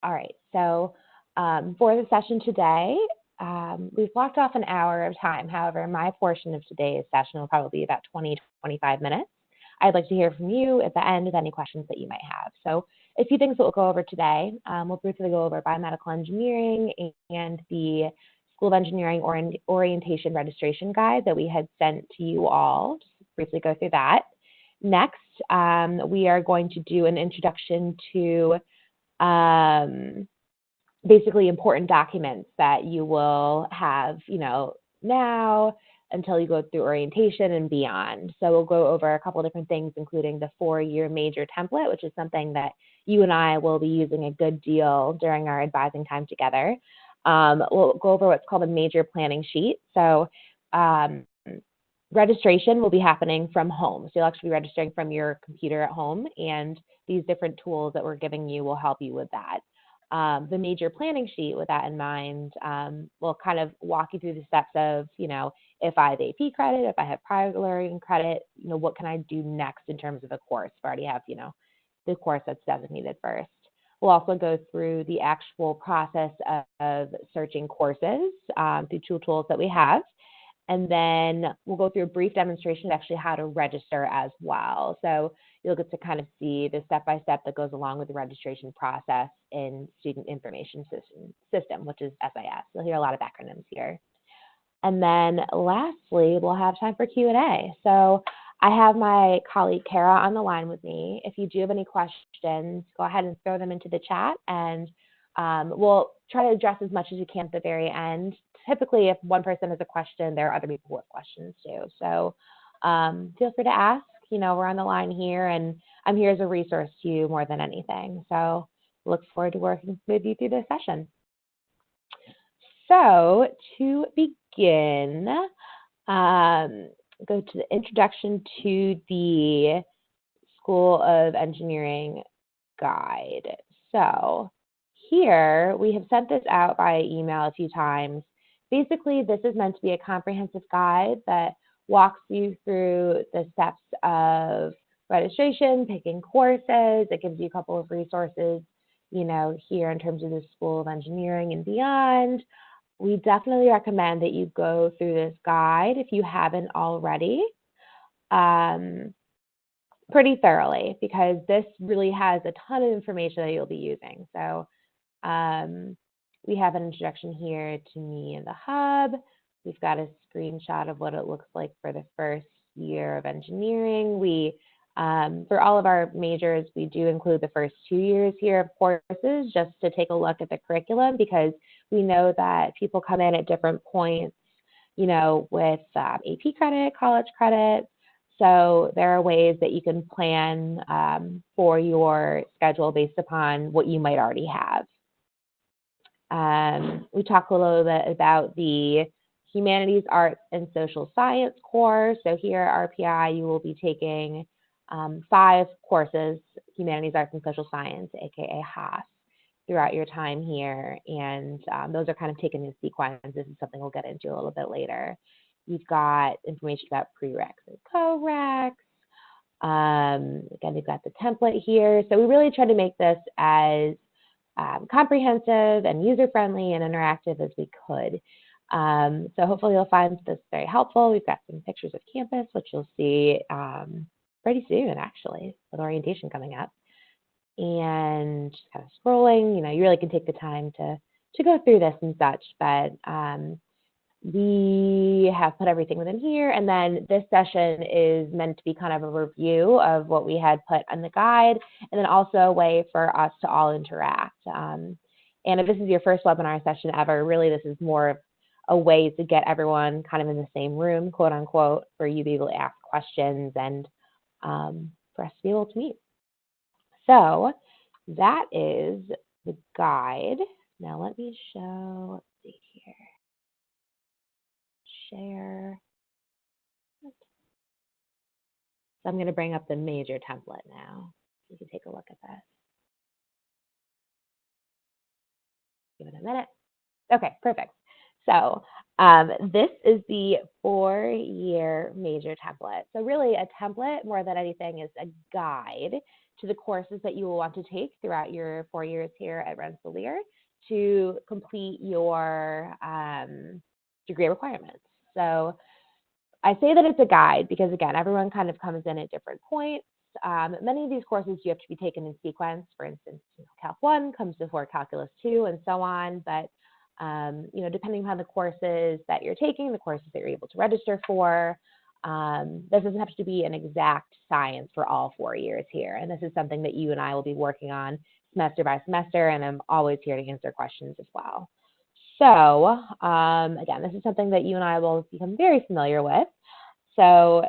All right, so for the session today, we've blocked off an hour of time. However, my portion of today's session will probably be about 20 to 25 minutes. I'd like to hear from you at the end with any questions that you might have. So a few things that we'll go over today. We'll briefly go over biomedical engineering and the School of Engineering Orientation Registration Guide that we had sent to you all. Just briefly go through that. Next, we are going to do an introduction to basically important documents that you will have, now until you go through orientation and beyond. So we'll go over a couple of different things, including the FourYear Major template, which is something that you and I will be using a good deal during our advising time together. We'll go over what's called a major planning sheet. So registration will be happening from home. So you'll actually be registering from your computer at home, and these different tools that we're giving you will help you with that. The major planning sheet, with that in mind, will kind of walk you through the steps of, if I have AP credit, if I have prior learning credit, what can I do next in terms of a course? If I already have, the course that's designated first. We'll also go through the actual process of searching courses through two tools that we have. And then we'll go through a brief demonstration of actually how to register as well. So you'll get to kind of see the step-by-step that goes along with the registration process in Student Information System, which is SIS. You'll hear a lot of acronyms here. And then lastly, we'll have time for Q&A. So I have my colleague Kara on the line with me. If you do have any questions, go ahead and throw them into the chat, and we'll try to address as much as we can at the very end. Typically, if one person has a question, there are other people who have questions too. So feel free to ask. We're on the line here, and I'm here as a resource to you more than anything. So look forward to working with you through this session. So to begin, go to the introduction to the School of Engineering Guide. So here, we have sent this out by email a few times. Basically, this is meant to be a comprehensive guide that walks you through the steps of registration, picking courses. It gives you a couple of resources, here in terms of the School of Engineering and beyond. We definitely recommend that you go through this guide if you haven't already, pretty thoroughly, because this really has a ton of information that you'll be using. So we have an introduction here to me in the hub. We've got a screenshot of what it looks like for the first year of engineering. We, for all of our majors, we do include the first 2 years here of courses just to take a look at the curriculum, because we know that people come in at different points, with AP credit, college credit. So there are ways that you can plan for your schedule based upon what you might already have. We talk a little bit about the Humanities, Arts, and Social Science course. So here at RPI, you will be taking 5 courses, Humanities, Arts, and Social Science, aka HAAS, throughout your time here. And those are kind of taken in sequence. This is something we'll get into a little bit later. You've got information about prereqs and co-reqs. Again, we've got the template here. So we really try to make this as comprehensive and user-friendly and interactive as we could. So hopefully you'll find this very helpful. We've got some pictures of campus, which you'll see pretty soon, actually, with orientation coming up. And just kind of scrolling, you really can take the time to go through this and such, but we have put everything within here. And then this session is meant to be kind of a review of what we had put on the guide, and then also a way for us to all interact. And if this is your first webinar session ever, really this is more of a way to get everyone kind of in the same room, quote unquote, for you to be able to ask questions and for us to be able to meet. So that is the guide. Now let me show, let's see here. Share. So I'm going to bring up the major template now. You can take a look at this. Give it a minute. Okay, perfect. So this is the FourYear Major template. So really a template more than anything is a guide to the courses that you will want to take throughout your 4 years here at Rensselaer to complete your degree requirements. So I say that it's a guide because, again, everyone kind of comes in at different points. Many of these courses you have to be taken in sequence. For instance, Calc 1 comes before Calculus 2 and so on. But, depending upon the courses that you're taking, the courses that you're able to register for, this doesn't have to be an exact science for all 4 years here. And this is something that you and I will be working on semester by semester, and I'm always here to answer questions as well. So, again, this is something that you and I will become very familiar with. So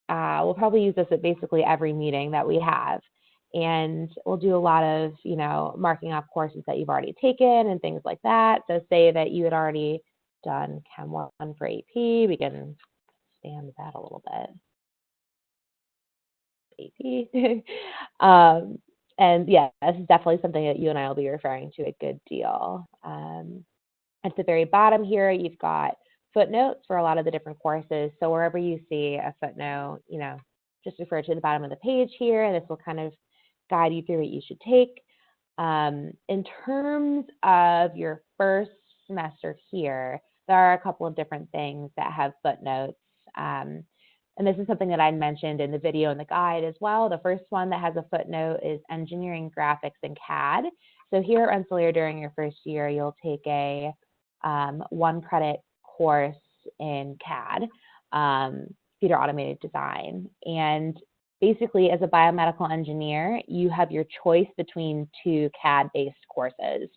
we'll probably use this at basically every meeting that we have. And we'll do a lot of, marking off courses that you've already taken and things like that. So say that you had already done Chem 1 for AP, we can expand that a little bit. AP. And yeah, this is definitely something that you and I will be referring to a good deal. At the very bottom here, you've got footnotes for a lot of the different courses. So wherever you see a footnote, just refer to the bottom of the page here, and this will kind of guide you through what you should take. In terms of your first semester here, there are a couple of different things that have footnotes. And this is something that I mentioned in the video and the guide as well. The first one that has a footnote is Engineering Graphics and CAD. So here at Rensselaer during your first year, you'll take a 1-credit course in CAD, computer automated design. And basically, as a biomedical engineer, you have your choice between 2 CAD-based courses.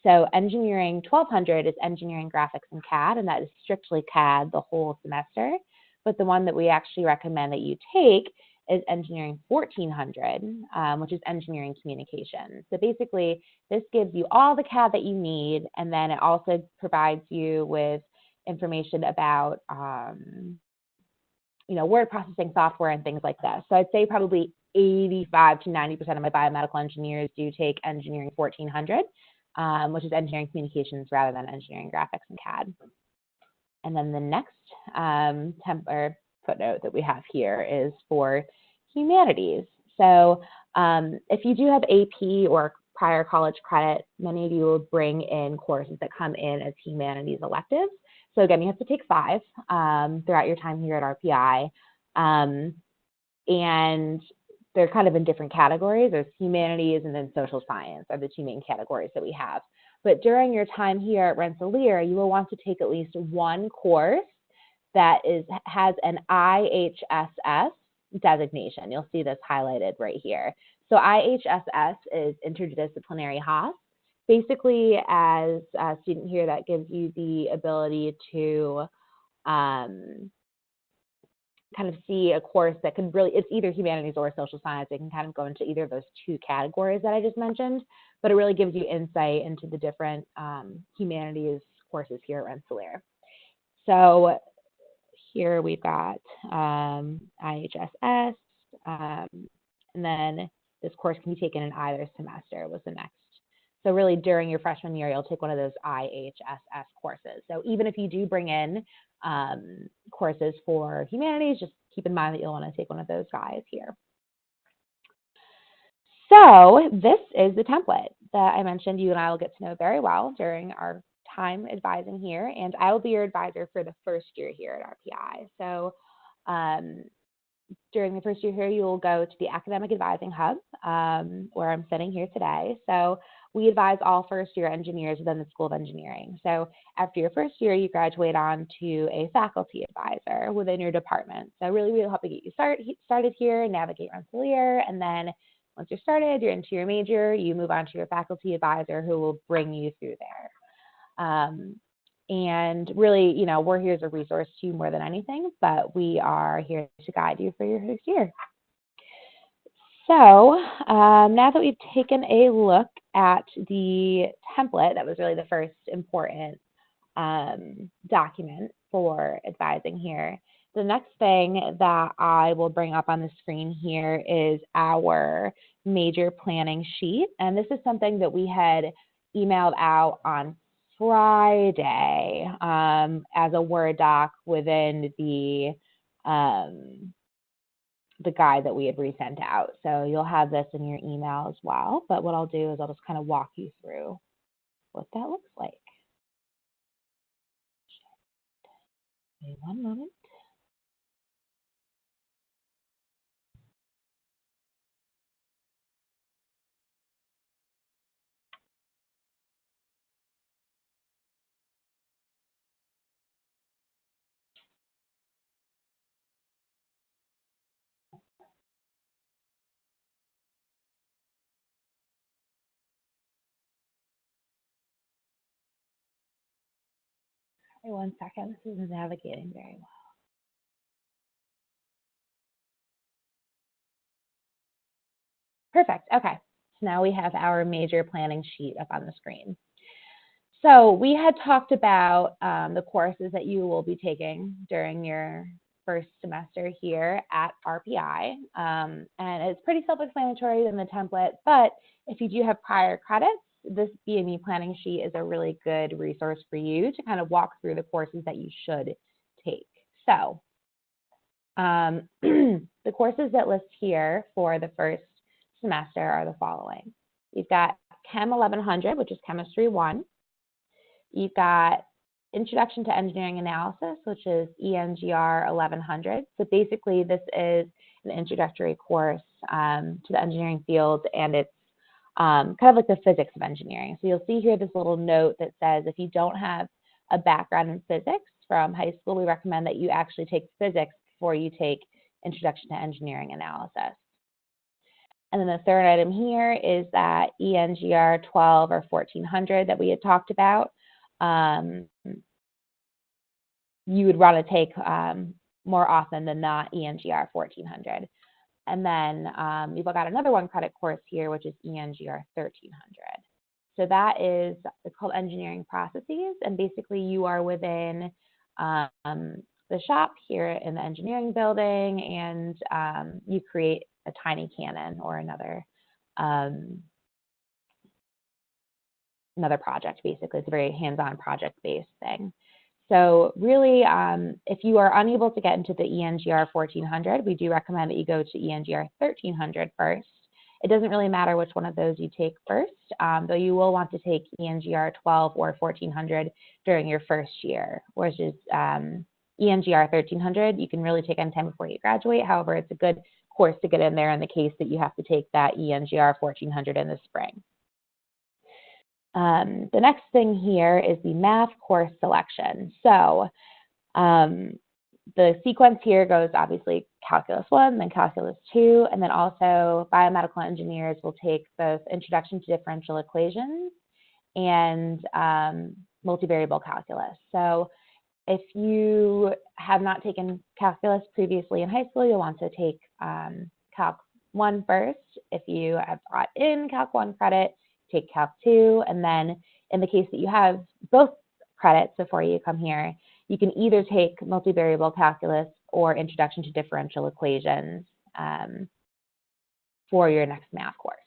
So Engineering 1200 is Engineering Graphics and CAD, and that is strictly CAD the whole semester. But the one that we actually recommend that you take is Engineering 1400, which is Engineering Communications. So basically, this gives you all the CAD that you need, and then it also provides you with information about, word processing software and things like that. So I'd say probably 85 to 90% of my biomedical engineers do take Engineering 1400, which is Engineering Communications rather than Engineering Graphics and CAD. And then the next footnote that we have here is for humanities. So if you do have AP or prior college credit, many of you will bring in courses that come in as humanities electives. So again, you have to take 5 throughout your time here at RPI. And they're kind of in different categories. There's humanities and then social science are the 2 main categories that we have. But during your time here at Rensselaer, you will want to take at least 1 course that has an IHSS designation. You'll see this highlighted right here. So IHSS is Interdisciplinary HOS. Basically, as a student here, that gives you the ability to kind of see a course that can really, it's either humanities or social science. It can kind of go into either of those 2 categories that I just mentioned, but it really gives you insight into the different humanities courses here at Rensselaer. So here we've got IHSS, and then this course can be taken in either semester was the next. So really during your freshman year, you'll take one of those IHSS courses. So even if you do bring in courses for humanities, just keep in mind that you'll want to take one of those guys here. So this is the template that I mentioned you and I will get to know very well during our time advising here, and I will be your advisor for the first year here at RPI. So during the first year here, you will go to the Academic Advising Hub, where I'm sitting here today. So we advise all first-year engineers within the School of Engineering. So after your first year, you graduate on to a faculty advisor within your department. So really, we'll help you get you started here, navigate Rensselaer, and then once you're started, you're into your major, you move on to your faculty advisor who will bring you through there. And really, we're here as a resource to you more than anything, but we are here to guide you for your first year. So now that we've taken a look at the template, that was really the first important document for advising here. The next thing that I will bring up on the screen here is our major planning sheet. And this is something that we had emailed out on Friday as a Word doc within the the guide that we had resent out. So you'll have this in your email as well. But what I'll do is I'll just kind of walk you through what that looks like. Give me one moment. Hey, 1 second. This isn't navigating very well. Perfect. Okay. So now we have our major planning sheet up on the screen. So we had talked about the courses that you will be taking during your first semester here at RPI. And it's pretty self-explanatory in the template, but if you do have prior credits, this BME planning sheet is a really good resource for you to kind of walk through the courses that you should take. So the courses that list here for the first semester are the following. You've got Chem 1100, which is Chemistry 1. You've got Introduction to Engineering Analysis, which is ENGR 1100. So basically, this is an introductory course to the engineering field, and it's kind of like the physics of engineering. So you'll see here this little note that says if you don't have a background in physics from high school, we recommend that you actually take physics before you take Introduction to Engineering Analysis. And then the third item here is that ENGR 12 or 1400 that we had talked about. You would want to take more often than not ENGR 1400. And then you've got another 1 credit course here, which is ENGR 1300. So that is, it's called Engineering Processes. And basically you are within the shop here in the engineering building, and you create a tiny cannon or another project, basically. It's a very hands-on project-based thing. So really, if you are unable to get into the ENGR 1400, we do recommend that you go to ENGR 1300 first. It doesn't really matter which one of those you take first, though you will want to take ENGR 12 or 1400 during your first year, which is ENGR 1300. You can really take anytime before you graduate. However, it's a good course to get in there in the case that you have to take that ENGR 1400 in the spring. The next thing here is the math course selection. So the sequence here goes obviously Calculus 1, then Calculus 2, and then also biomedical engineers will take both Introduction to Differential Equations and multivariable calculus. So if you have not taken calculus previously in high school, you'll want to take Calc 1 first. If you have brought in Calc 1 credit, take Calc 2, and then in the case that you have both credits before you come here, you can either take multivariable calculus or Introduction to Differential Equations for your next math course.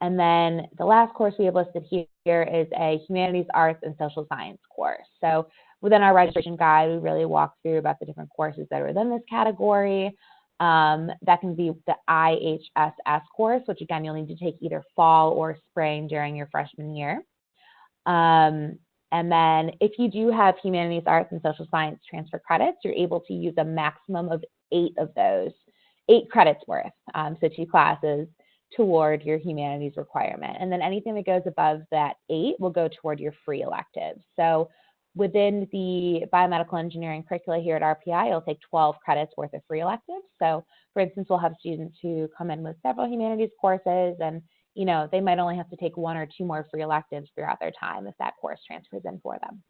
And then the last course we have listed here is a Humanities, Arts, and Social Science course. So within our registration guide, we really walk through about the different courses that are within this category. That can be the IHSS course, which again, you'll need to take either fall or spring during your freshman year. And then if you do have Humanities, Arts, and Social Science transfer credits, you're able to use a maximum of 8 of those, 8 credits worth, so 2 classes toward your humanities requirement. And then anything that goes above that 8 will go toward your free electives. So within the biomedical engineering curricula here at RPI, you'll take 12 credits worth of free electives. So for instance, we'll have students who come in with several humanities courses, and you know, they might only have to take 1 or 2 more free electives throughout their time if that course transfers in for them.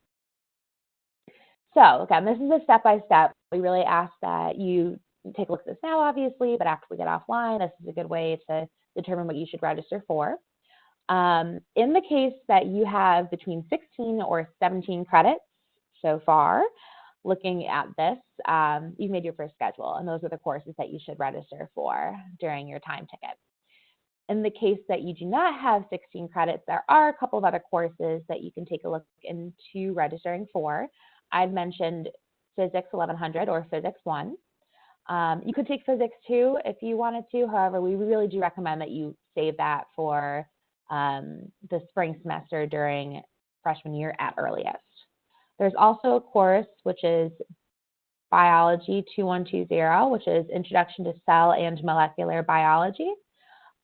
So again, this is a step-by-step. We really ask that you take a look at this now, obviously, but after we get offline, this is a good way to determine what you should register for. In the case that you have between 16 or 17 credits so far, looking at this, you've made your first schedule, and those are the courses that you should register for during your time ticket. In the case that you do not have 16 credits, there are a couple of other courses that you can take a look into registering for. I'd mentioned Physics 1100 or Physics 1. You could take physics too if you wanted to. However, we really do recommend that you save that for the spring semester during freshman year at earliest. There's also a course which is Biology 2120, which is Introduction to Cell and Molecular Biology.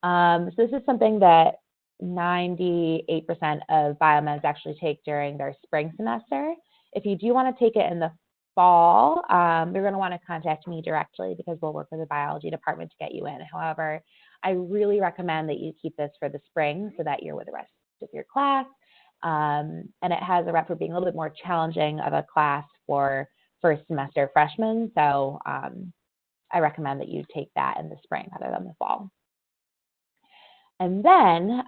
So this is something that 98% of biomeds actually take during their spring semester. If you do want to take it in the fall, you're going to want to contact me directly because we'll work with the biology department to get you in. However, I really recommend that you keep this for the spring so that you're with the rest of your class. And it has a rep for being a little bit more challenging of a class for first semester freshmen. So I recommend that you take that in the spring rather than the fall. And then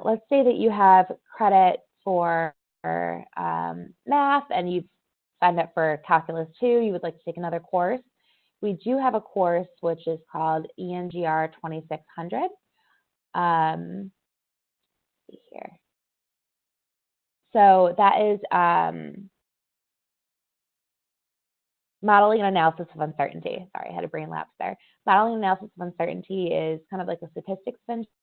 let's say that you have credit for math and you've signed up for Calculus 2, you would like to take another course. We do have a course which is called ENGR 2600. Let's see here. So that is modeling and analysis of uncertainty. Sorry, I had a brain lapse there. Modeling and analysis of uncertainty is kind of like a statistics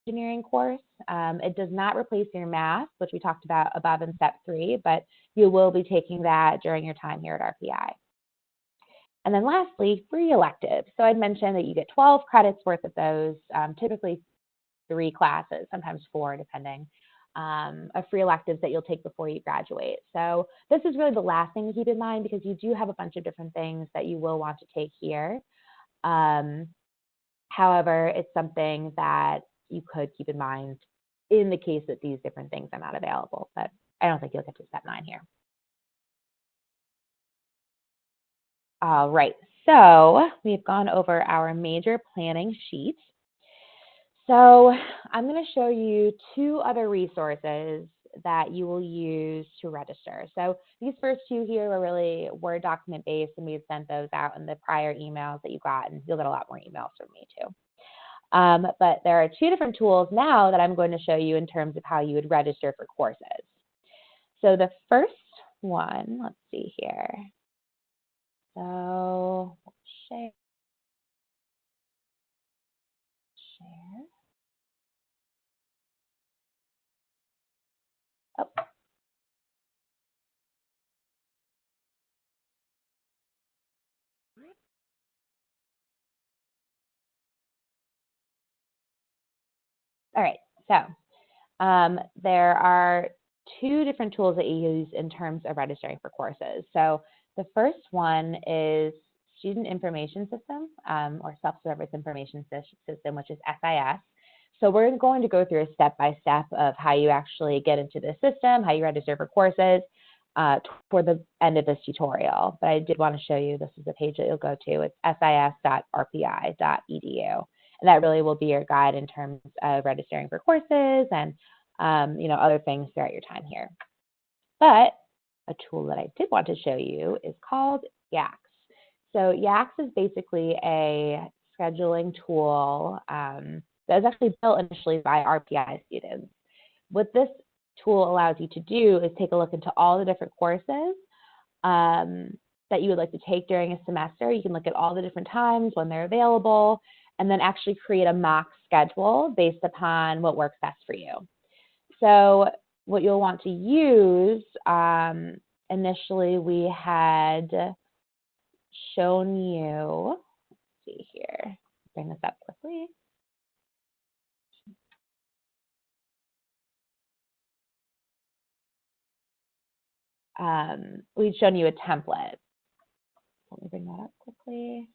engineering course. It does not replace your math, which we talked about above in step 3, but you will be taking that during your time here at RPI. And then lastly, free electives. So I'd mentioned that you get 12 credits worth of those, typically 3 classes, sometimes 4 depending, of free electives that you'll take before you graduate. So this is really the last thing to keep in mind because you do have a bunch of different things that you will want to take here. However, it's something that you could keep in mind in the case that these different things are not available, but I don't think you'll get to step 9 here. All right, so we've gone over our major planning sheet. So I'm going to show you 2 other resources that you will use to register. So these first 2 here were really Word document based, and we had sent those out in the prior emails that you got, and you'll get a lot more emails from me too. But there are 2 different tools now that I'm going to show you in terms of how you would register for courses. So the first one, let's see here. So share. Oh. All right, so there are 2 different tools that you use in terms of registering for courses. So the first one is Student Information System, or Self-Service Information System, which is SIS. So we're going to go through a step-by-step of how you actually get into the system, how you register for courses toward the end of this tutorial. But I did want to show you, this is the page that you'll go to. It's sis.rpi.edu. And that really will be your guide in terms of registering for courses and other things throughout your time here. But a tool that I did want to show you is called YAX. So YAX is basically a scheduling tool that was actually built initially by RPI students. What this tool allows you to do is take a look into all the different courses that you would like to take during a semester. You can look at all the different times when they're available, and then actually create a mock schedule based upon what works best for you. So what you'll want to use, initially we had shown you, let's see here, bring this up quickly. We've shown you a template. Let me bring that up quickly.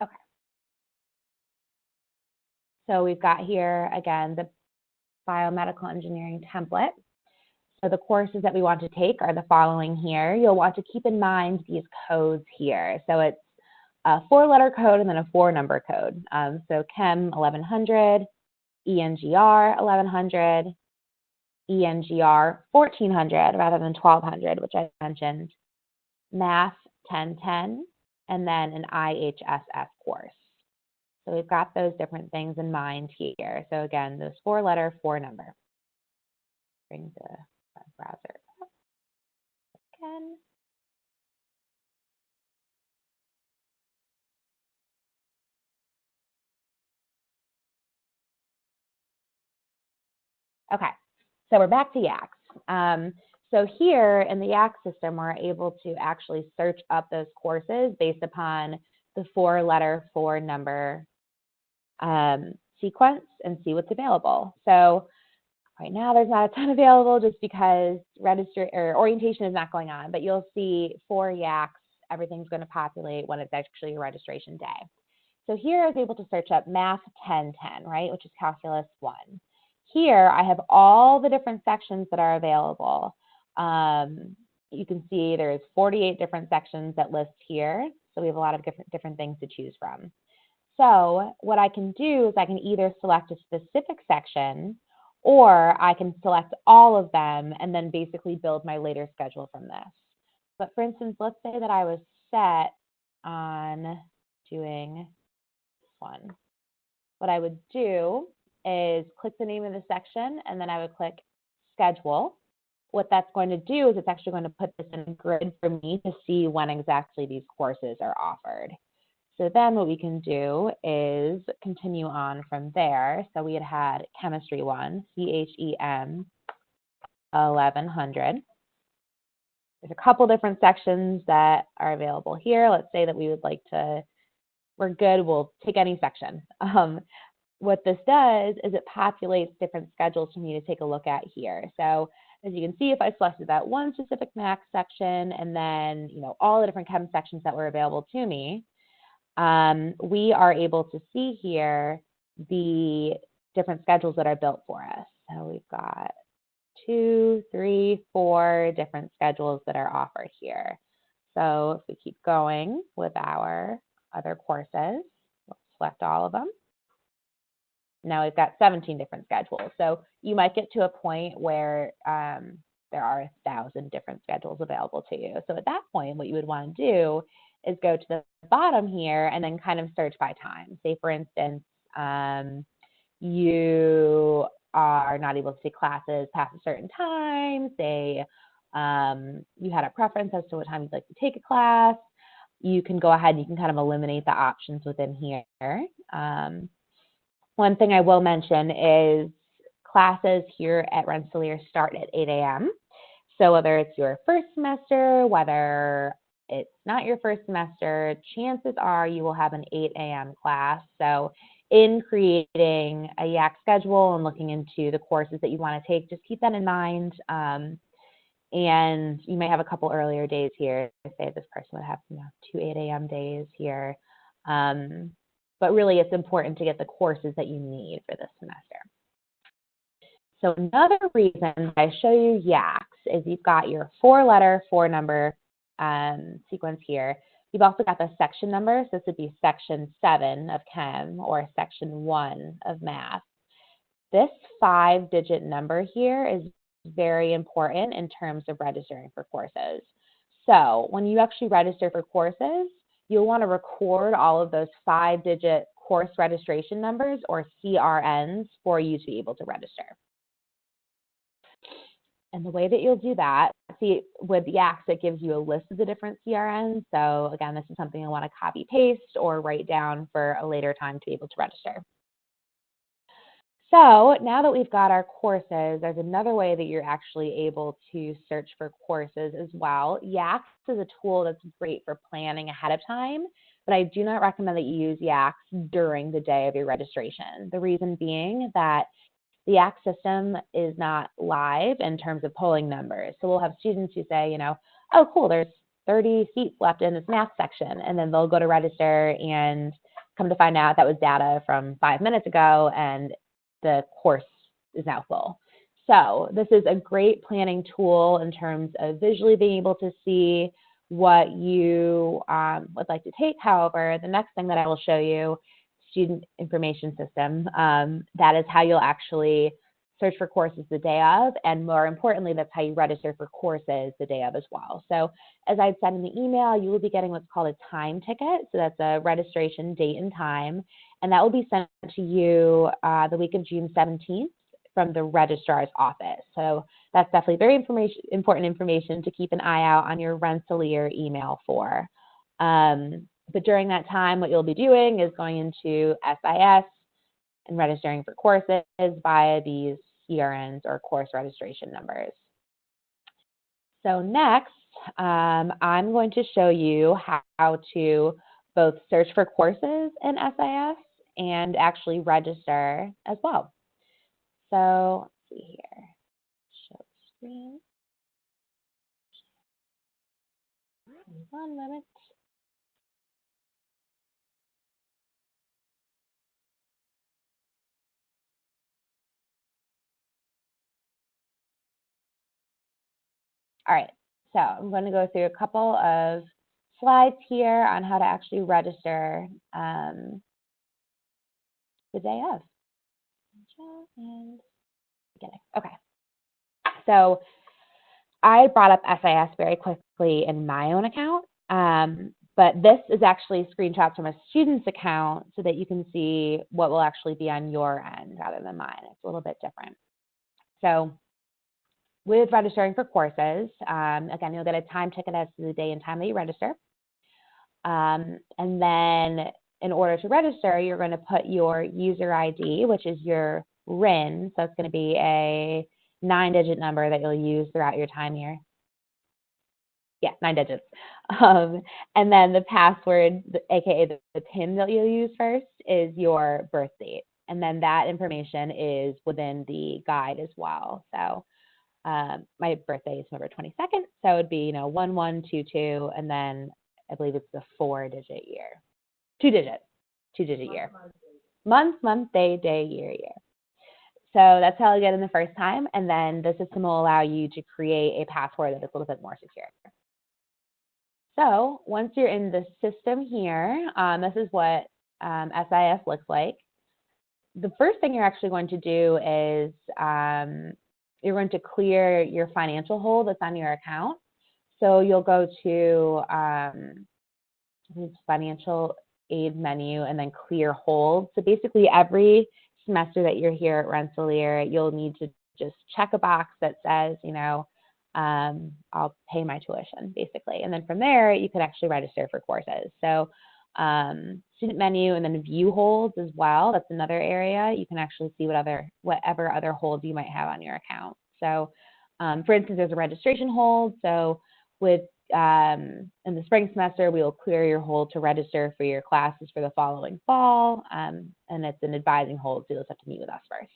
Okay. So we've got here, again, the biomedical engineering template. So the courses that we want to take are the following here. You'll want to keep in mind these codes here. So it's a 4-letter code and then a 4-number code. So Chem 1100, ENGR 1100, ENGR 1400 rather than 1200, which I mentioned, Math 1010, and then an IHSS course. So we've got those different things in mind here. So again, those 4-letter, 4-number. Bring the browser up again. Okay, so we're back to YACS. So here in the YACS system, we're able to actually search up those courses based upon the 4-letter, 4-number sequence and see what's available. So right now there's not a ton available just because orientation is not going on, but you'll see for YACS, everything's going to populate when it's actually your registration day. So here I was able to search up Math 1010, right, which is Calculus 1. Here I have all the different sections that are available. You can see there's 48 different sections that list here. So we have a lot of different things to choose from. So what I can do is I can either select a specific section or I can select all of them and then basically build my later schedule from this. But for instance, let's say that I was set on doing one. What I would do is click the name of the section and then I would click schedule. What that's going to do is it's actually going to put this in a grid for me to see when exactly these courses are offered. So then what we can do is continue on from there. So we had Chemistry 1, CHEM 1100. There's a couple different sections that are available here. Let's say that we would like to, we're good, we'll take any section. What this does is it populates different schedules for me to take a look at here. So as you can see, if I selected that one specific math section and then, all the different chem sections that were available to me, we are able to see here the different schedules that are built for us. So we've got 2, 3, 4 different schedules that are offered here. So if we keep going with our other courses, we'll select all of them. Now we've got 17 different schedules. So you might get to a point where there are 1,000 different schedules available to you. So at that point, what you would want to do is go to the bottom here and then kind of search by time. Say, for instance, you are not able to take classes past a certain time. Say you had a preference as to what time you'd like to take a class. You can go ahead and you can kind of eliminate the options within here. One thing I will mention is classes here at Rensselaer start at 8 a.m. So whether it's your first semester, whether it's not your first semester, chances are you will have an 8 a.m. class. So in creating a YAC schedule and looking into the courses that you want to take, just keep that in mind. And you may have a couple earlier days here. Say this person would have 2 8 a.m. days here. But really, it's important to get the courses that you need for this semester. So another reason I show you YACS is you've got your 4-letter, 4-number sequence here. You've also got the section number. So this would be section 7 of Chem or section 1 of Math. This 5-digit number here is very important in terms of registering for courses. So when you actually register for courses, you'll want to record all of those 5-digit course registration numbers or CRNs for you to be able to register. And the way that you'll do that, see with YACS, it gives you a list of the different CRNs. So again, this is something I want to copy paste or write down for a later time to be able to register. So now that we've got our courses, there's another way that you're actually able to search for courses as well. YACS is a tool that's great for planning ahead of time, but I do not recommend that you use YACS during the day of your registration. The reason being that the YACS system is not live in terms of polling numbers. So we'll have students who say, oh, cool, there's 30 seats left in this math section, and then they'll go to register and come to find out that was data from 5 minutes ago, and the course is now full. So this is a great planning tool in terms of visually being able to see what you would like to take. However, the next thing that I will show you, student information system, that is how you'll actually search for courses the day of, and more importantly, that's how you register for courses the day of as well. So as I said in the email, you will be getting what's called a time ticket. So that's a registration date and time, and that will be sent to you the week of June 17th from the registrar's office. So that's definitely very important information to keep an eye out on your Rensselaer email for. But during that time, what you'll be doing is going into SIS and registering for courses via these CRNs or course registration numbers. So next, I'm going to show you how to both search for courses in SIS and actually register as well. So let's see here, show screen. One moment. All right, so I'm going to go through a couple of slides here on how to actually register the day of. And beginning. Okay, so I brought up SIS very quickly in my own account, but this is actually screenshots from a student's account so that you can see what will actually be on your end rather than mine. It's a little bit different. So with registering for courses, again, you'll get a time ticket as to the day and time that you register. And then in order to register, you're going to put your user ID, which is your RIN. So it's going to be a 9-digit number that you'll use throughout your time here. Yeah, 9 digits. And then the password, aka the PIN that you'll use first, is your birth date. And then that information is within the guide as well. So my birthday is November 22nd, so it would be 1122, and then I believe it's the 4-digit year, 2-digit year, month, day, year. So that's how I get in the first time, and then the system will allow you to create a password that is a little bit more secure. So once you're in the system here, this is what SIS looks like. The first thing you're actually going to do is you're going to clear your financial hold that's on your account. So you'll go to financial aid menu and then clear hold. So basically every semester that you're here at Rensselaer, you'll need to just check a box that says, I'll pay my tuition, basically. And then from there, you can actually register for courses. So student menu and then view holds as well. That's another area. You can actually see whatever other holds you might have on your account. So for instance, there's a registration hold. So with in the spring semester, we will clear your hold to register for your classes for the following fall. And it's an advising hold, so you'll just have to meet with us first.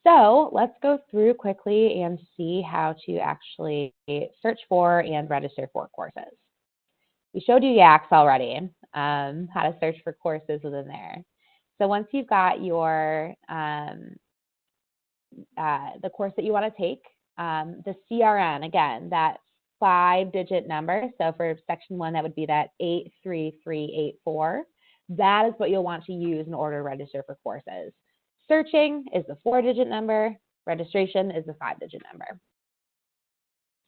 So let's go through quickly and see how to actually search for and register for courses. We showed you YACS already, how to search for courses within there. So once you've got your the course that you want to take, the CRN, again, that 5-digit number. So for section 1, that would be that 83384. That is what you'll want to use in order to register for courses. Searching is the 4-digit number. Registration is the 5-digit number.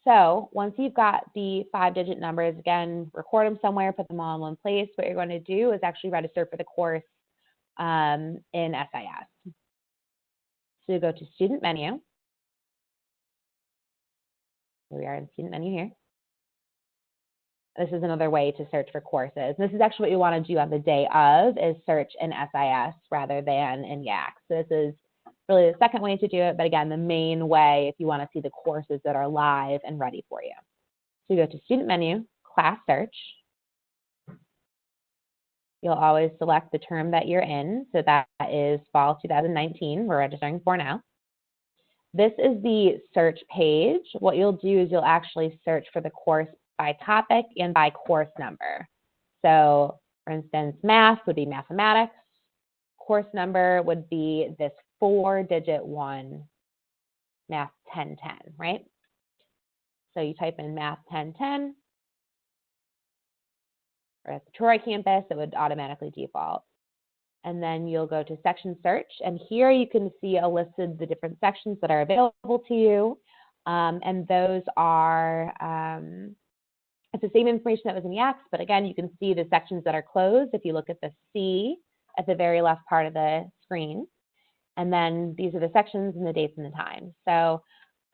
So once you've got the 5-digit numbers, again, record them somewhere, put them all in one place. What you're going to do is actually register for the course in SIS. So you go to student menu. Here we are in student menu here. This is another way to search for courses. This is actually what you want to do on the day of, is search in SIS rather than in YACS. So this is really the second way to do it, but again, the main way if you want to see the courses that are live and ready for you. So you go to student menu, class search. You'll always select the term that you're in. So that is fall 2019, we're registering for now. This is the search page. What you'll do is you'll actually search for the course by topic and by course number. So for instance, math would be mathematics. Course number would be this 4-digit one, math 1010, right? So you type in Math 1010, or at the Troy campus, it would automatically default. And then you'll go to section search, and here you can see a list of the different sections that are available to you. And those are, it's the same information that was in Yaks, but again, you can see the sections that are closed if you look at the C at the very left part of the screen. And then these are the sections and the dates and the times. So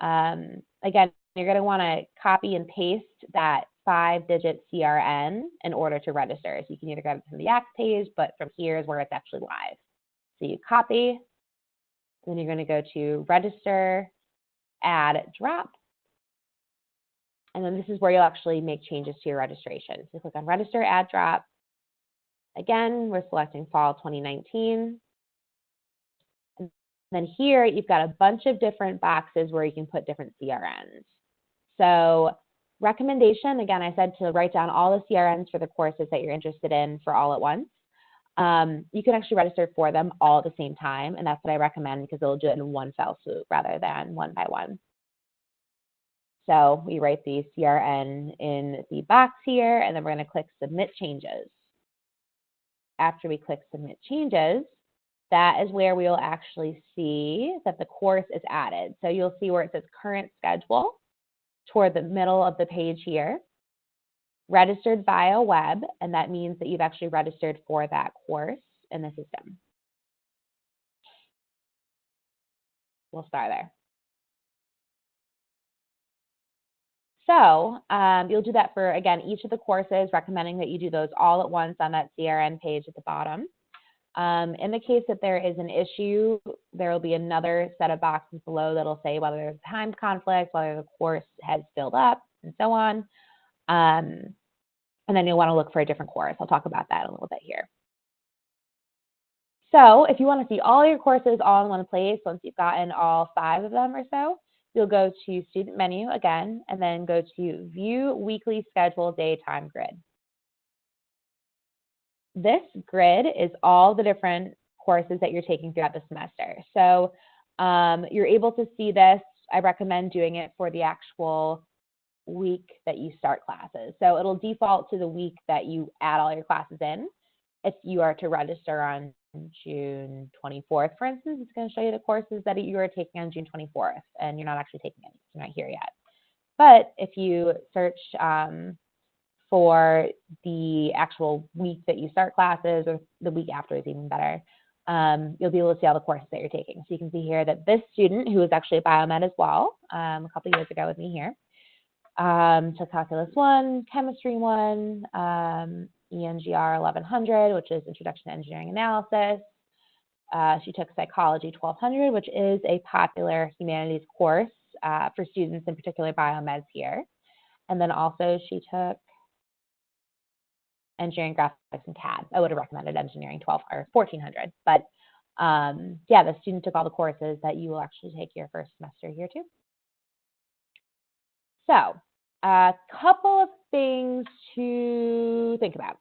again, you're going to want to copy and paste that 5-digit CRN in order to register. So you can either grab it from the Yaks page, but from here is where it's actually live. So you copy, then you're going to go to register, add, drop. And then this is where you'll actually make changes to your registration. So click on register, add, drop. Again, we're selecting fall 2019. And then here you've got a bunch of different boxes where you can put different CRNs. So recommendation, again, I said to write down all the CRNs for the courses that you're interested in for all at once. You can actually register for them all at the same time, and that's what I recommend because it'll do it in one fell swoop rather than one by one. So we write the CRN in the box here, and then we're going to click Submit Changes. After we click Submit Changes, that is where we will actually see that the course is added. So you'll see where it says Current Schedule toward the middle of the page here. Registered via web, and that means that you've actually registered for that course in the system. We'll start there. So you'll do that for, again, each of the courses, recommending that you do those all at once on that CRN page at the bottom. In the case that there is an issue, there will be another set of boxes below that'll say whether there's a time conflict, whether the course has filled up, and so on. And then you'll want to look for a different course. I'll talk about that a little bit here. So if you want to see all your courses all in one place, once you've gotten all 5 of them or so, you'll go to Student Menu again, and then go to View Weekly Schedule Day Time Grid. This grid is all the different courses that you're taking throughout the semester. So you're able to see this. I recommend doing it for the actual week that you start classes. So it'll default to the week that you add all your classes in. If you are to register on June 24th, for instance, it's going to show you the courses that you are taking on June 24th, and you're not actually taking any. You're not here yet. But if you search for the actual week that you start classes, or the week after is even better, you'll be able to see all the courses that you're taking. So you can see here that this student, who is actually a biomed as well, a couple years ago with me here, took Calculus 1, Chemistry 1, ENGR 1100, which is Introduction to Engineering Analysis. She took Psychology 1200, which is a popular humanities course for students, in particular biomeds here. And then also she took Engineering Graphics and CAD. I would have recommended Engineering 12 or 1400, but yeah, the student took all the courses that you will actually take your first semester here too. So a couple of things to think about.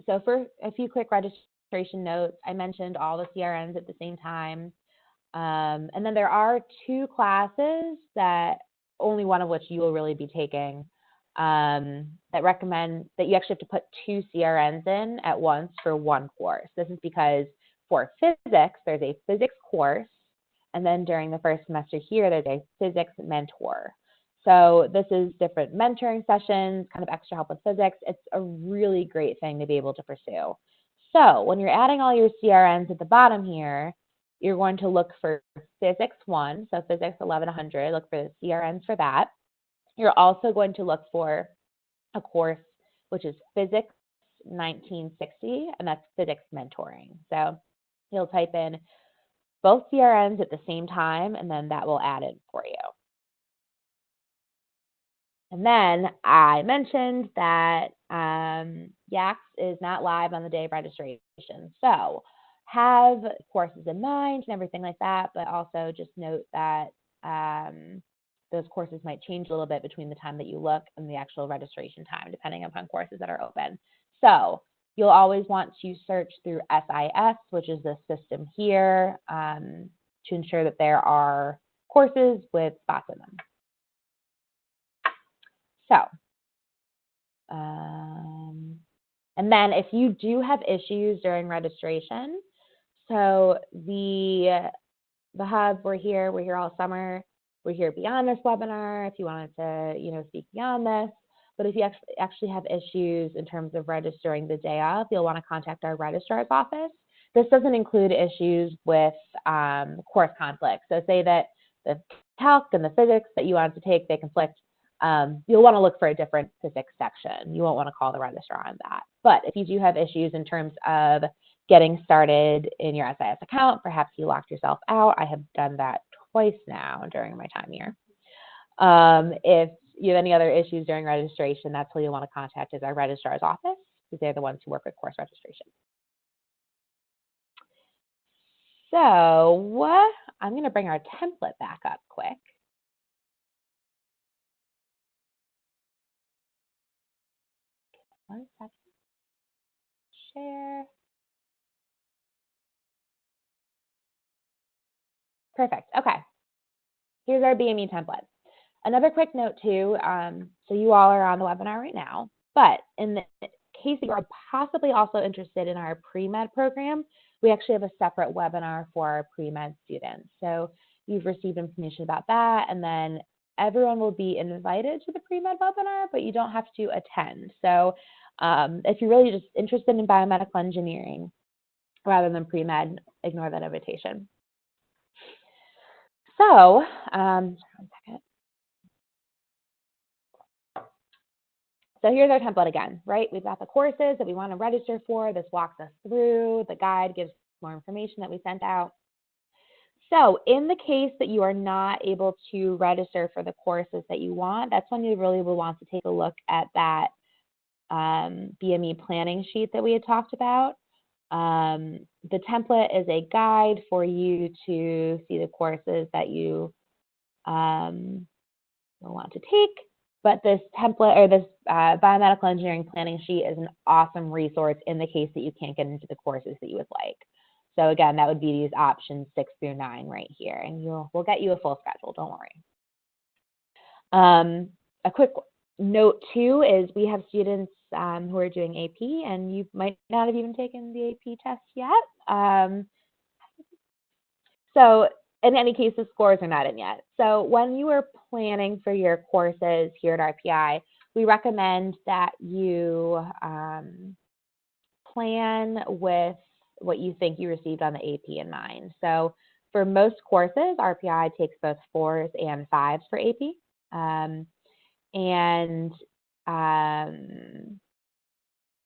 So for a few quick registration notes, I mentioned all the CRNs at the same time. And then there are 2 classes that only one of which you will really be taking that recommend that you actually have to put 2 CRNs in at once for one course. This is because for physics, there's a physics course, and then during the first semester here, there's a physics mentor. So this is different mentoring sessions, kind of extra help with physics. It's a really great thing to be able to pursue. So when you're adding all your CRNs at the bottom here, you're going to look for Physics 1, so Physics 1100, look for the CRNs for that. You're also going to look for a course which is Physics 1960, and that's Physics Mentoring. So you'll type in both CRNs at the same time, and then that will add it for you. And then I mentioned that Yaks is not live on the day of registration. So have courses in mind and everything like that, but also just note that those courses might change a little bit between the time that you look and the actual registration time, depending upon courses that are open. So you'll always want to search through SIS, which is the system here, to ensure that there are courses with spots in them. So, and then if you do have issues during registration, so the hub, we're here all summer. We're here beyond this webinar if you wanted to, speak beyond this. But if you actually have issues in terms of registering the day of, you'll want to contact our registrar's office. This doesn't include issues with course conflicts. So say that the calc and the physics that you wanted to take, they conflict. You'll want to look for a different physics section. You won't want to call the registrar on that. But if you do have issues in terms of getting started in your SIS account, perhaps you locked yourself out. I have done that twice now during my time here. If you have any other issues during registration, that's who you'll want to contact is our registrar's office, because they're the ones who work with course registration. So I'm going to bring our template back up quick. One second. Share. Perfect. Okay. Here's our BME template. Another quick note too, so you all are on the webinar right now, but in the case that you are possibly also interested in our pre-med program, we actually have a separate webinar for our pre-med students. So you've received information about that, and then everyone will be invited to the pre-med webinar, but you don't have to attend. So if you're really just interested in biomedical engineering rather than pre-med, ignore that invitation. So, one second. So here's our template again, right? We've got the courses that we want to register for. This walks us through. The guide gives more information that we sent out. So in the case that you are not able to register for the courses that you want, that's when you really will want to take a look at that BME planning sheet that we had talked about. The template is a guide for you to see the courses that you will want to take. But this template or this biomedical engineering planning sheet is an awesome resource in the case that you can't get into the courses that you would like. So again, that would be these options 6 through 9 right here, and we'll get you a full schedule, don't worry. A quick note too is we have students who are doing AP, and you might not have even taken the AP test yet. So in any case, the scores are not in yet. So when you are planning for your courses here at RPI, we recommend that you plan with what you think you received on the AP in mind. So for most courses, RPI takes both 4s and 5s for AP.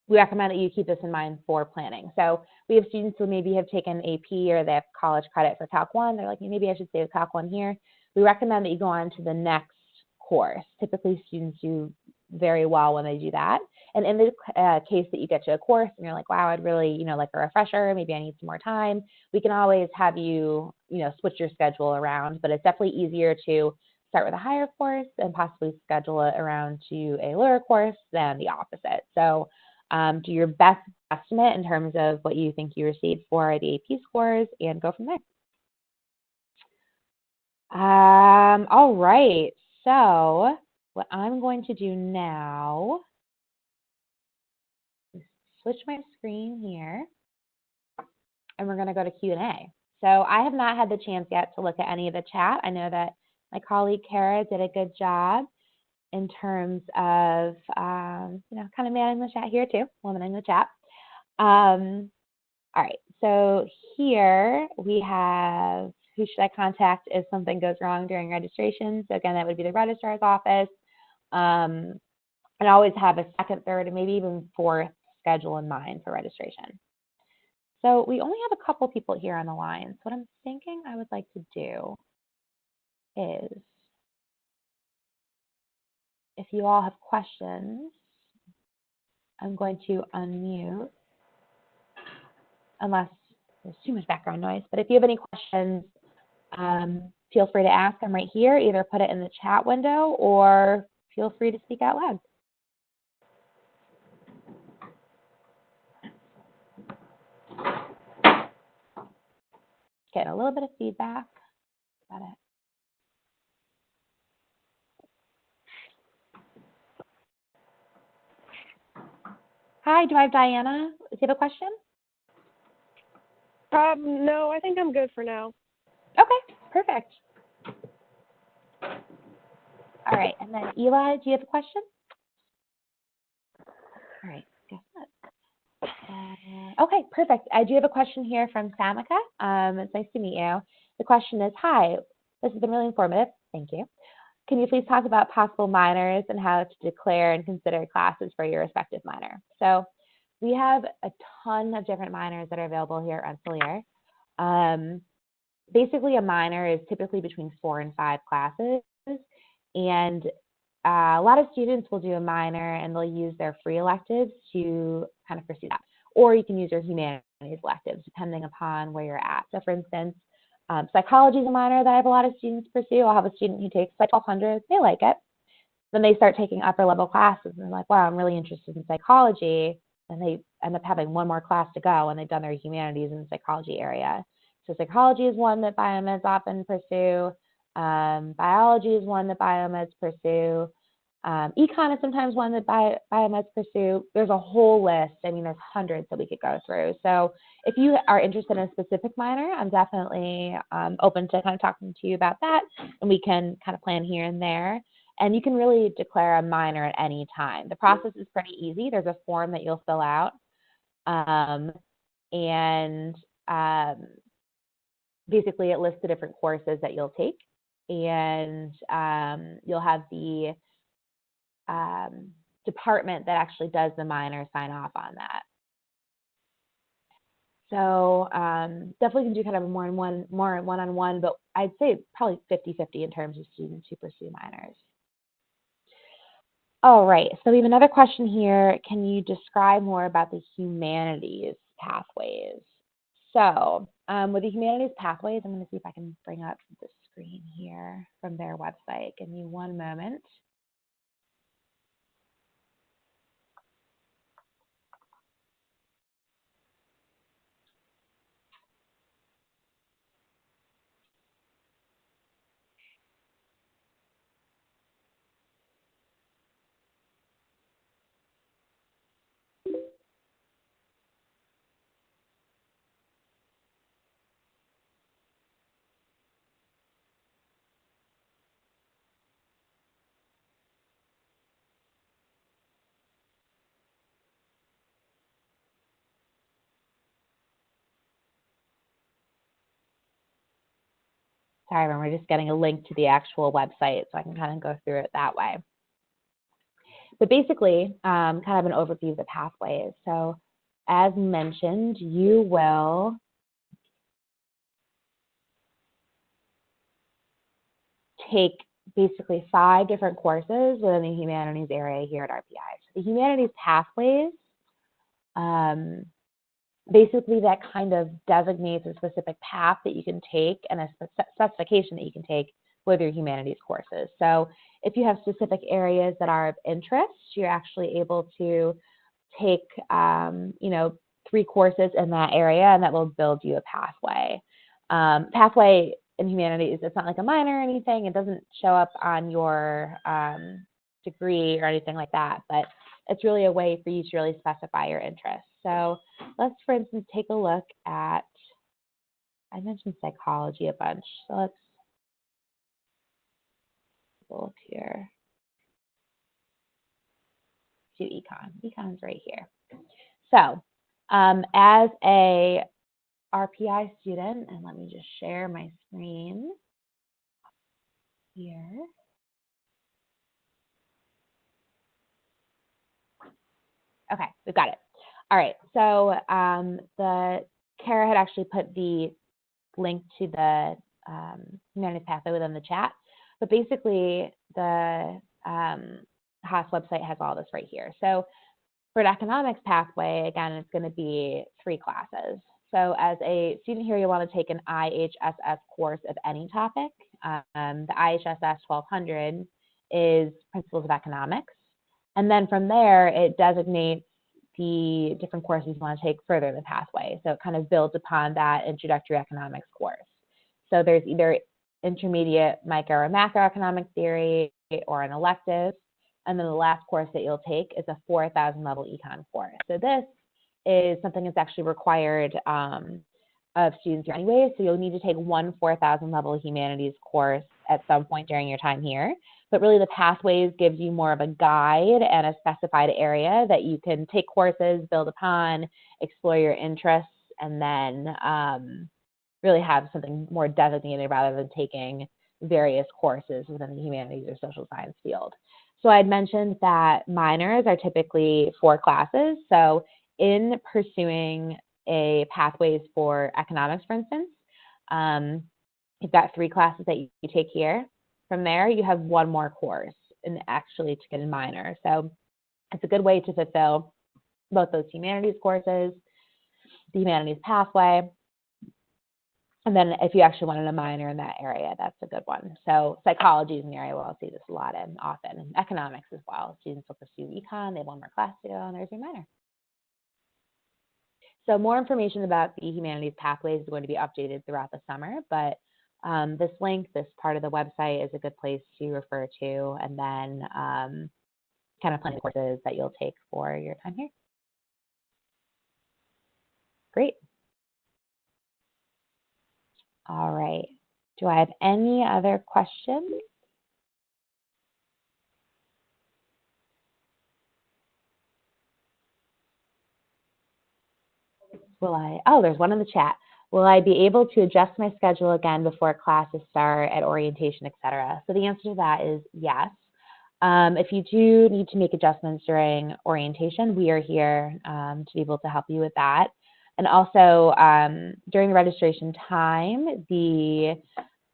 We recommend that you keep this in mind for planning. So we have students who maybe have taken AP or they have college credit for Calc 1. They're like, maybe I should save Calc 1 here. We recommend that you go on to the next course. Typically, students do very well when they do that. And in the case that you get to a course and you're like, wow, I'd really, like a refresher, maybe I need some more time, we can always have you, switch your schedule around. But it's definitely easier to start with a higher course and possibly schedule it around to a lower course than the opposite. So do your best estimate in terms of what you think you received for the AP scores and go from there. All right, so what I'm going to do now is switch my screen here, and we're going to go to Q&A. So I have not had the chance yet to look at any of the chat. I know that my colleague Kara did a good job in terms of, kind of manning the chat here too, limiting the chat. All right, so here we have, who should I contact if something goes wrong during registration? So again, that would be the registrar's office. And always have a second, third, and maybe even fourth schedule in mind for registration. So we only have a couple people here on the line. So what I'm thinking I would like to do is, if you all have questions, I'm going to unmute, unless there's too much background noise. But if you have any questions, feel free to ask them right here. Either put it in the chat window or feel free to speak out loud. Getting a little bit of feedback. Got it. hi, do I have Diana? Do you have a question? No, I think I'm good for now. Okay, perfect. All right, and then Eli, do you have a question? All right, guess not. Okay, perfect. I do have a question here from Samika. It's nice to meet you. The question is, hi, this has been really informative. Thank you. Can you please talk about possible minors and how to declare and consider classes for your respective minor? So we have a ton of different minors that are available here at FourYear. Basically, a minor is typically between 4 and 5 classes, and a lot of students will do a minor and they'll use their free electives to kind of pursue that. Or you can use your humanities electives, depending upon where you're at. So for instance, psychology is a minor that I have a lot of students pursue. I'll have a student who takes like 1200, they like it. Then they start taking upper level classes and they're like, wow, I'm really interested in psychology. And they end up having one more class to go and they've done their humanities in the psychology area. So psychology is one that biomeds often pursue. Biology is one that biomeds pursue. Econ is sometimes one that biomeds pursue. There's a whole list. I mean, there's hundreds that we could go through. So if you are interested in a specific minor, I'm definitely open to kind of talking to you about that, and we can kind of plan here and there. And you can really declare a minor at any time. The process is pretty easy. There's a form that you'll fill out, and basically it lists the different courses that you'll take, and you'll have the department that actually does the minor sign off on that. So definitely can do kind of a more one-on-one, but I'd say probably 50-50 in terms of students who pursue minors. All right, so we have another question here. Can you describe more about the humanities pathways? So with the humanities pathways, I'm going to see if I can bring up the screen here from their website. Give me one moment. Sorry, we're just getting a link to the actual website so I can kind of go through it that way. But basically, kind of an overview of the pathways. So as mentioned, you will take basically 5 different courses within the humanities area here at RPI. So the humanities pathways, basically that kind of designates a specific path that you can take and a specification that you can take with your humanities courses. So if you have specific areas that are of interest, you're actually able to take, 3 courses in that area, and that will build you a pathway. Pathway in humanities, it's not like a minor or anything. It doesn't show up on your degree or anything like that, but it's really a way for you to really specify your interests. So let's, for instance, take a look at, I mentioned psychology a bunch, so let's look here. Do econ. Econ's right here. So as a RPI student, and let me just share my screen here. Okay, we've got it. All right, so Kara had actually put the link to the humanities pathway within the chat, but basically the Haas website has all this right here. So for an economics pathway, again, it's going to be 3 classes. So as a student here, you want to take an IHSS course of any topic. The IHSS 1200 is Principles of Economics. And then from there, it designates the different courses you want to take further in the pathway. So it kind of builds upon that introductory economics course. So there's either intermediate micro or macroeconomic theory or an elective. And then the last course that you'll take is a 4,000 level econ course. So this is something that's actually required of students here anyway. So you'll need to take one 4,000 level humanities course at some point during your time here. But really the Pathways gives you more of a guide and a specified area that you can take courses, build upon, explore your interests, and then really have something more designated rather than taking various courses within the humanities or social science field. So I'd mentioned that minors are typically 4 classes. So in pursuing a Pathways for economics, for instance, you've got 3 classes that you take here. From there, you have 1 more course and actually to get a minor. So it's a good way to fulfill both those humanities courses, the humanities pathway, and then if you actually wanted a minor in that area, that's a good one. So psychology is an area where I'll see this a lot in often, and economics as well. Students will pursue econ, they have 1 more class to go, and there's your minor. So more information about the humanities pathways is going to be updated throughout the summer, but this link, this part of the website is a good place to refer to, and then kind of plan the courses that you'll take for your time here. Great. All right. Do I have any other questions? Oh, there's one in the chat. Will I be able to adjust my schedule again before classes start at orientation, etc.? So the answer to that is yes. If you do need to make adjustments during orientation, we are here to be able to help you with that. And also during the registration time, the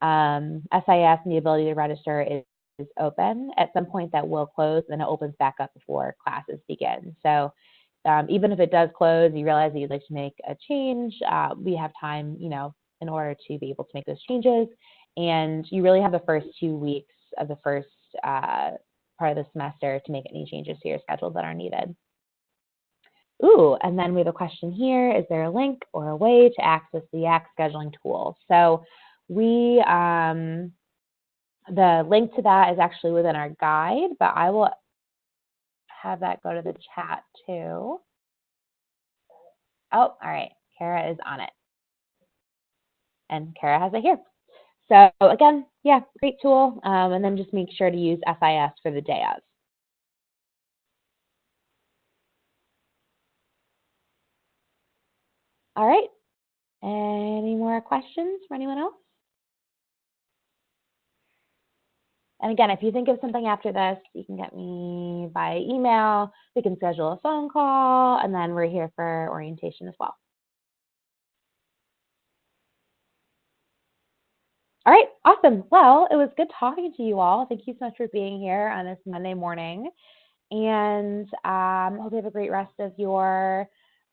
SIS and the ability to register is open. At some point that will close, then it opens back up before classes begin. So even if it does close, you realize that you'd like to make a change, we have time, in order to be able to make those changes. And you really have the first 2 weeks of the first part of the semester to make any changes to your schedule that are needed. Ooh, and then we have a question here. Is there a link or a way to access the YAC scheduling tool? So the link to that is actually within our guide, but I will have that go to the chat too. Oh, all right. Kara is on it. And Kara has it here. So again, yeah, great tool. And then just make sure to use SIS for the day of. All right. Any more questions from anyone else? And again, if you think of something after this, you can get me by email. We can schedule a phone call, and then we're here for orientation as well. All right, awesome. Well, it was good talking to you all. Thank you so much for being here on this Monday morning. And hope you have a great rest of your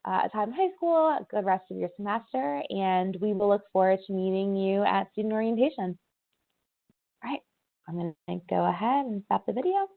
time in high school, a good rest of your semester, and we will look forward to meeting you at student orientation. All right, I'm going to go ahead and stop the video.